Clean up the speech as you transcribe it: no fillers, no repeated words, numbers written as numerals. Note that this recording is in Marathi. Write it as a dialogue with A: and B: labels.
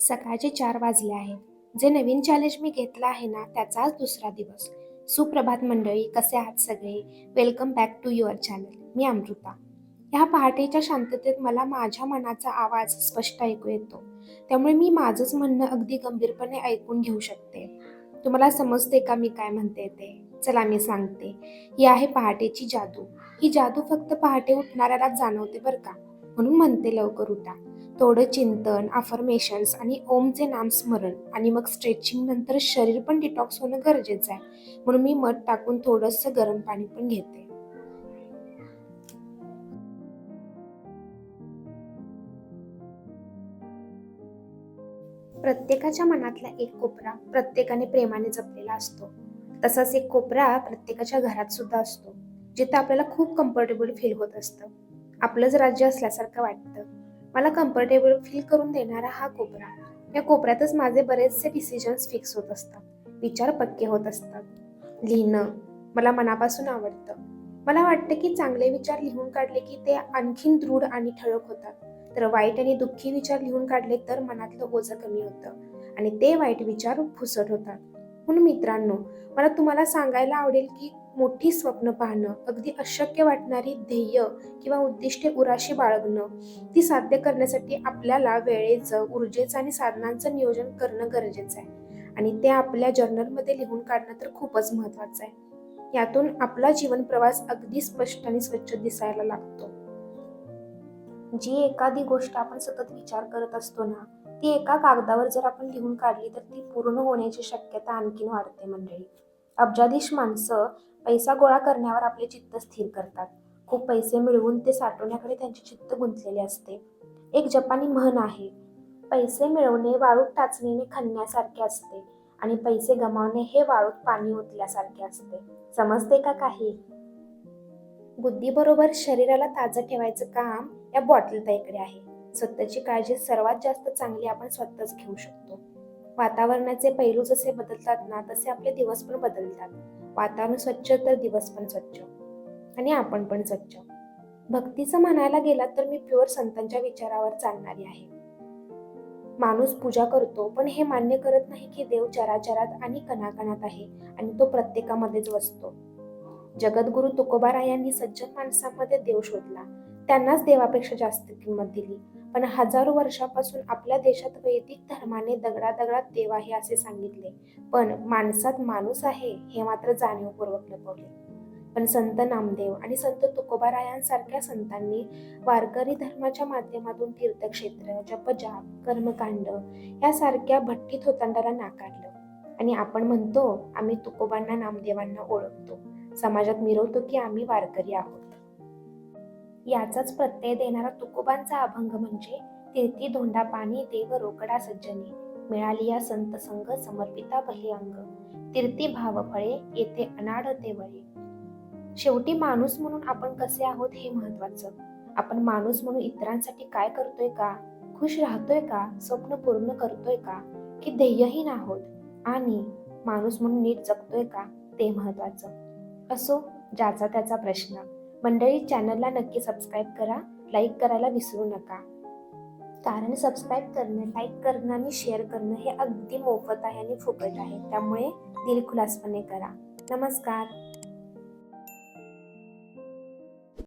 A: सकाळचे 4 वाजले आहेत. जे नवीन चॅलेंज मी घेतलं आहे ना, त्याचा आज दुसरा दिवस. सुप्रभात मंडळी, कसे आहात सगळे? Welcome back to your channel. मी अमृता. ह्या पहाटेच्या शांततेत मला माझ्या मनाचा आवाज स्पष्ट ऐकू येतो. त्यामुळे मी माझंच म्हणणं अगदी गंभीरपणे ऐकून घेऊ शकते. तुम्हाला समजते का मी काय म्हणते ते? चला मी सांगते. ही आहे पहाटेची जादू. ही जादू फक्त पहाटे उठणाऱ्यालाच जाणवते बरं का. म्हणून म्हणते लवकर उठा. थोडं चिंतन, अफर्मेशन्स आणि ओमचे नामस्मरण आणि मग स्ट्रेचिंग नंतर शरीर पण डिटॉक्स होणं गरजेचं आहे. म्हणून मी मध टाकून थोडंसं गरम पाणी पण घेते. प्रत्येकाच्या मनातला एक कोपरा प्रत्येकाने प्रेमाने जपलेला असतो. तसाच एक कोपरा प्रत्येकाच्या घरात सुद्धा असतो, जिथे आपल्याला खूप कम्फर्टेबल फील होत असतं. आपलंच राज्य असल्यासारखं वाटतं. मला कम्फर्टेबल फील करून देणारा हा कोपरा. या कोपऱ्यातच माझे बरेचसे डिसिजन्स फिक्स होत असतात, विचार पक्के होत असतात. लिहिणं मला मनापासून आवडतं. मला वाटतं की चांगले विचार लिहून काढले की ते आणखीन दृढ आणि ठळक होतात. तर वाईट आणि दुःखी विचार लिहून काढले तर मनातलं ओझं कमी होतं आणि ते वाईट विचार फुसट होतात. म्हणून मित्रांनो, मला तुम्हाला सांगायला आवडेल की मोठी स्वप्न पाहणं, अगदी अशक्य वाटणारी ध्येय किंवा उद्दिष्टे उराशी बाळगणं, ती साध्य करण्यासाठी आपल्याला वेळेचं, ऊर्जेचं आणि साधनांचं नियोजन करणं गरजेचं आहे. आणि ते आपल्या जर्नलमध्ये लिहून काढणं तर खूपच महत्त्वाचं आहे. यातून आपला जीवन प्रवास अगदी स्पष्ट आणि स्वच्छ दिसायला लागतो. जी एखादी गोष्ट आपण सतत विचार करत असतो ना, ती एका कागदावर जर आपण लिहून काढली तर ती पूर्ण होण्याची शक्यता आणखीन वाढते मंडळी. अब्जाधीश माणसं पैसा गोळा करण्यावर आपले चित्त स्थिर करतात. खूप पैसे मिळवून ते साठवण्याकडे त्यांचे चित्त गुंतलेले असते. एक जपानी म्हण आहे, पैसे मिळवणे वाळूत टाचणीने खणण्यासारखे असते आणि पैसे गमावणे हे वाळूत पाणी ओतल्यासारखे असते. समजते का काही? बुद्धीबरोबर शरीराला ताजं ठेवायचं काम या बॉटल ताईकडे आहे. स्वतःची काळजी सर्वात जास्त चांगली आपण स्वतःच घेऊ शकतो. वातावरणाचे पैलू जसे बदलतात ना, तसे आपले दिवस पण बदलतात. वातावरण स्वच्छ तर दिवस पण स्वच्छ आणि आपण पण स्वच्छ. भक्तीचं म्हणायला गेला तर मी प्युअर संतांच्या विचारावर चालणारी आहे. माणूस पूजा करतो, पण हे मान्य करत नाही की देव चराचरात आणि कणाकणात आहे आणि तो प्रत्येकामध्येच वसतो. जगद्गुरु तुकोबारायांनी सज्जन माणसांमध्ये देव शोधला. त्यांनाच देवापेक्षा जास्त किंमत दिली. पण हजारो वर्षापासून आपल्या देशात वैदिक धर्माने दगडादगडात देव आहे असे सांगितले, पण माणसात माणूस आहे हे मात्र जाणीवपूर्वक लपवले. पण संत नामदेव आणि संत तुकोबारायांसारख्या संतांनी वारकरी धर्माच्या माध्यमातून तीर्थक्षेत्र, जपजाप, कर्मकांड यासारख्या भट्टी थोतांडाला नाकारलं. आणि आपण म्हणतो आम्ही तुकोबांना, नामदेवांना ओळखतो, समाजात मिरवतो की आम्ही वारकरी आहोत. याचाच प्रत्यय देणारा तुकोबांचा अभंग म्हणजे तीर्थी धोंडा पाणी देव रोकडा सज्जनी, मिळाली या संत संग समर्पिता भले अंग, तीर्थी भाव फळे येथे अनाड ते वळे. शेवटी माणूस म्हणून आपण कसे आहोत हे महत्वाचं. आपण माणूस म्हणून इतरांसाठी काय करतोय का, खुश राहतोय का, स्वप्न पूर्ण करतोय का, की ध्येयहीन आहोत आणि माणूस म्हणून नीट जगतोय का, ते महत्वाचं. असो, ज्याचा त्याचा प्रश्न. मंडळी, चॅनलला नक्की सबस्क्राईब करा, लाईक करायला विसरू नका. कारण सबस्क्राईब करणं, लाईक करणं आणि शेअर करणं हे अगदी मोफत आहे आणि फुकट आहे. त्यामुळे दिलखुलासपणे करा. नमस्कार.